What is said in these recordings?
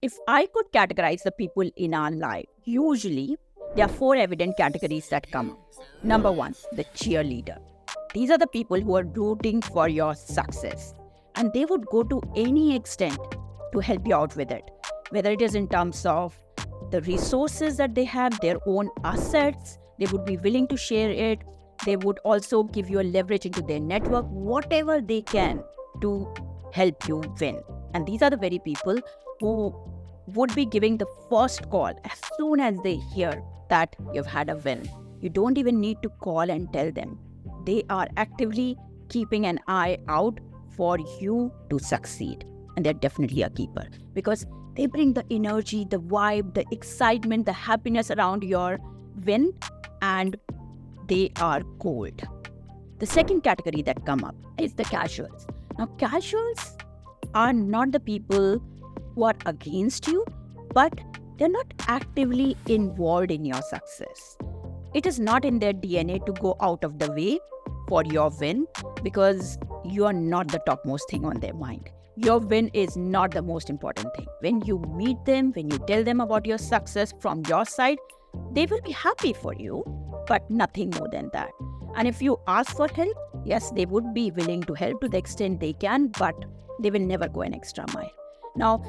If I could categorize the people in our life, usually there are four evident categories that come up. Number one, the cheerleader. These are the people who are rooting for your success, and they would go to any extent to help you out with it, whether it is in terms of the resources that they have, their own assets, they would be willing to share it. They would also give you a leverage into their network, whatever they can to help you win. And these are the very people who would be giving the first call as soon as they hear that you've had a win. You don't even need to call and tell them. They are actively keeping an eye out for you to succeed. And they're definitely a keeper because they bring the energy, the vibe, the excitement, the happiness around your win, and they are cold. The second category that come up is the casuals. Now, casuals are not the people who are against you, but they're not actively involved in your success. It is not in their DNA to go out of the way for your win because you are not the topmost thing on their mind. Your win is not the most important thing. When you meet them, when you tell them about your success from your side, they will be happy for you, but nothing more than that. And if you ask for help, yes, they would be willing to help to the extent they can, but they will never go an extra mile. Now,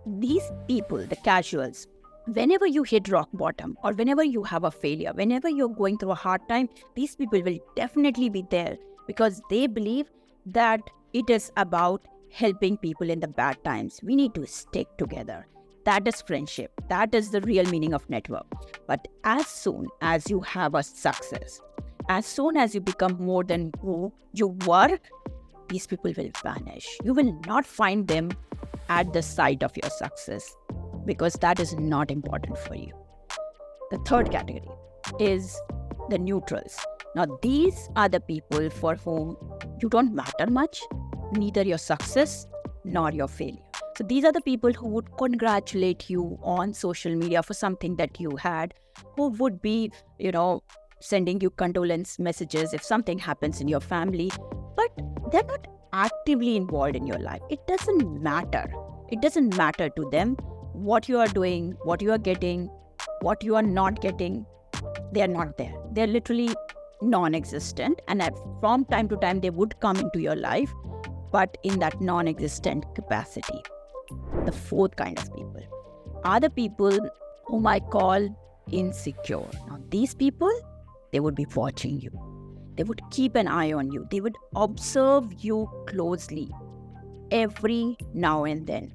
these people, the casuals, whenever you hit rock bottom or whenever you have a failure, whenever you're going through a hard time, these people will definitely be there because they believe that it is about helping people in the bad times. We need to stick together. That is friendship. That is the real meaning of network. But as soon as you have a success, as soon as you become more than who you were, these people will vanish. You will not find them at the site of your success because that is not important for you. The third category is the neutrals. Now, these are the people for whom you don't matter much, neither your success nor your failure. So these are the people who would congratulate you on social media for something that you had, who would be, sending you condolence messages if something happens in your family, but they're not actively involved in your life. It doesn't matter. It doesn't matter to them what you are doing, what you are getting, what you are not getting. They are not there. They're literally non-existent. And from time to time, they would come into your life, but in that non-existent capacity. The fourth kind of people are the people whom I call insecure. Now, these people, they would be watching you. They would keep an eye on you. They would observe you closely every now and then.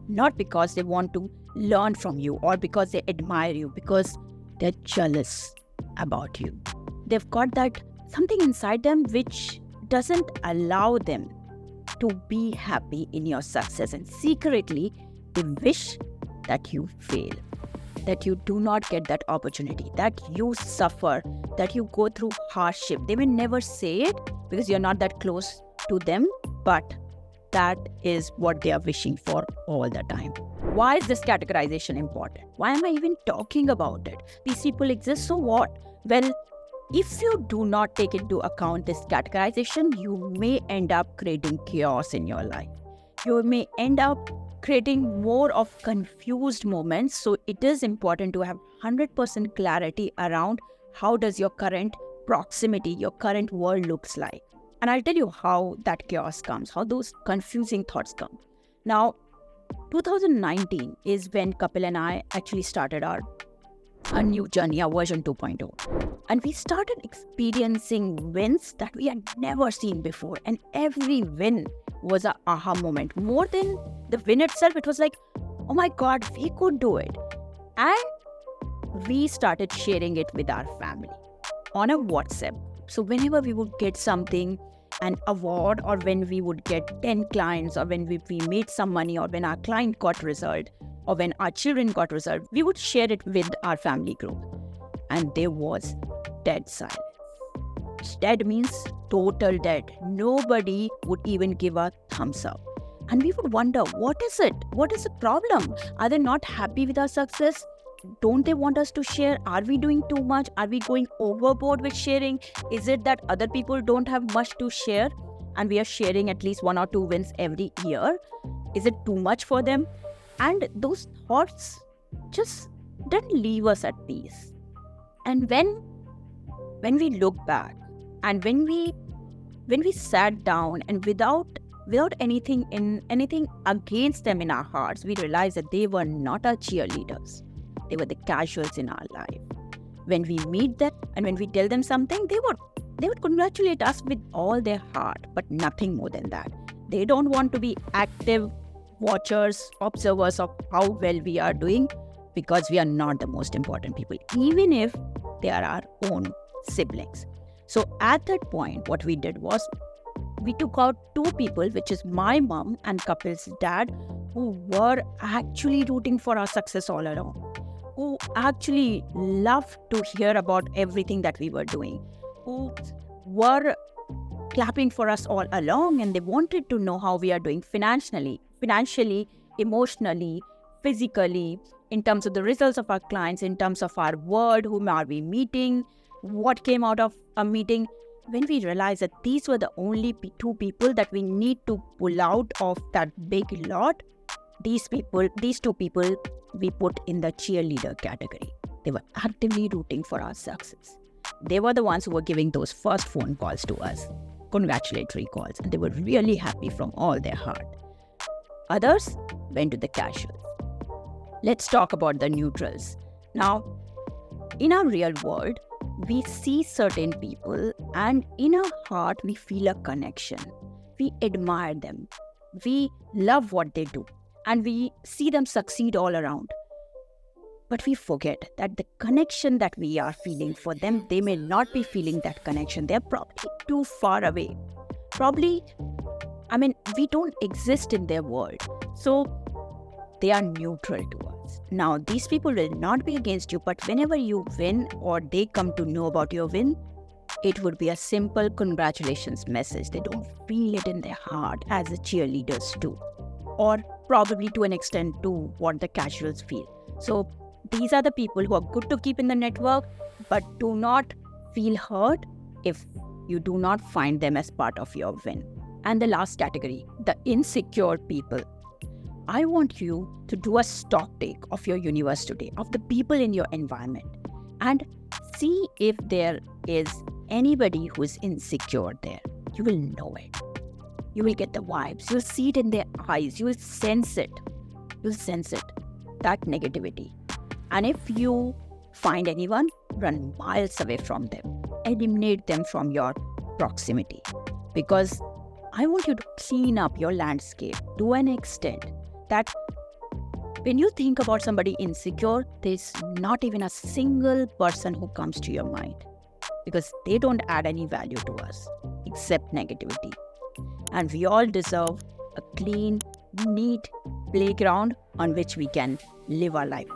Not because they want to learn from you or because they admire you, because they're jealous about you. They've got that something inside them which doesn't allow them to be happy in your success, and secretly they wish that you fail, that you do not get that opportunity, that you suffer, that you go through hardship. They may never say it because you're not that close to them, but that is what they are wishing for all the time. Why is this categorization important? Why am I even talking about it? These people exist, so what? Well, if you do not take into account this categorization, you may end up creating chaos in your life. You may end up creating more of confused moments. So it is important to have 100% clarity around how does your current proximity, your current world looks like. And I'll tell you how that chaos comes, how those confusing thoughts come. Now, 2019 is when Kapil and I actually started our new journey, our version 2.0. And we started experiencing wins that we had never seen before. And every win was an aha moment. More than the win itself, it was like, oh my God, we could do it. And we started sharing it with our family on a WhatsApp. So whenever we would get something, an award, or when we would get 10 clients, or when we made some money, or when our client got result, or when our children got result, we would share it with our family group. And there was dead silence. Dead means total dead. Nobody would even give a thumbs up. And we would wonder, what is it? What is the problem? Are they not happy with our success? Don't they want us to share? Are we doing too much? Are we going overboard with sharing? Is it that other people don't have much to share and we are sharing at least 1 or 2 wins every year? Is it too much for them? And those thoughts just didn't leave us at peace. And when we look back, and when we sat down, and without anything against them in our hearts, we realized that they were not our cheerleaders. They were the casuals in our life. When we meet them and when we tell them something, they would congratulate us with all their heart, but nothing more than that. They don't want to be active watchers, observers of how well we are doing, because we are not the most important people, even if they are our own siblings. So at that point, what we did was we took out two people, which is my mom and Kapil's dad, who were actually rooting for our success all along, who actually loved to hear about everything that we were doing, who were clapping for us all along, and they wanted to know how we are doing financially, emotionally, physically, in terms of the results of our clients, in terms of our word, whom are we meeting, what came out of a meeting. When we realized that these were the only two people that we need to pull out of that big lot, these two people, we put in the cheerleader category. They were actively rooting for our success. They were the ones who were giving those first phone calls to us, congratulatory calls, and they were really happy from all their heart. Others went to the casuals. Let's talk about the neutrals. Now, in our real world, we see certain people, and in our heart, we feel a connection. We admire them. We love what they do, and we see them succeed all around. But we forget that the connection that we are feeling for them, they may not be feeling that connection. They're probably too far away. We don't exist in their world. So they are neutral to us. Now, these people will not be against you, but whenever you win or they come to know about your win, it would be a simple congratulations message. They don't feel it in their heart as the cheerleaders do, or probably to an extent to what the casuals feel. So these are the people who are good to keep in the network, but do not feel hurt if you do not find them as part of your win. And the last category, the insecure people. I want you to do a stock take of your universe today, of the people in your environment, and see if there is anybody who is insecure there. You will know it. You will get the vibes. You'll see it in their eyes. You will sense it. That negativity. And if you find anyone, run miles away from them. Eliminate them from your proximity. Because I want you to clean up your landscape to an extent that when you think about somebody insecure, there's not even a single person who comes to your mind, because they don't add any value to us except negativity. And we all deserve a clean, neat playground on which we can live our life.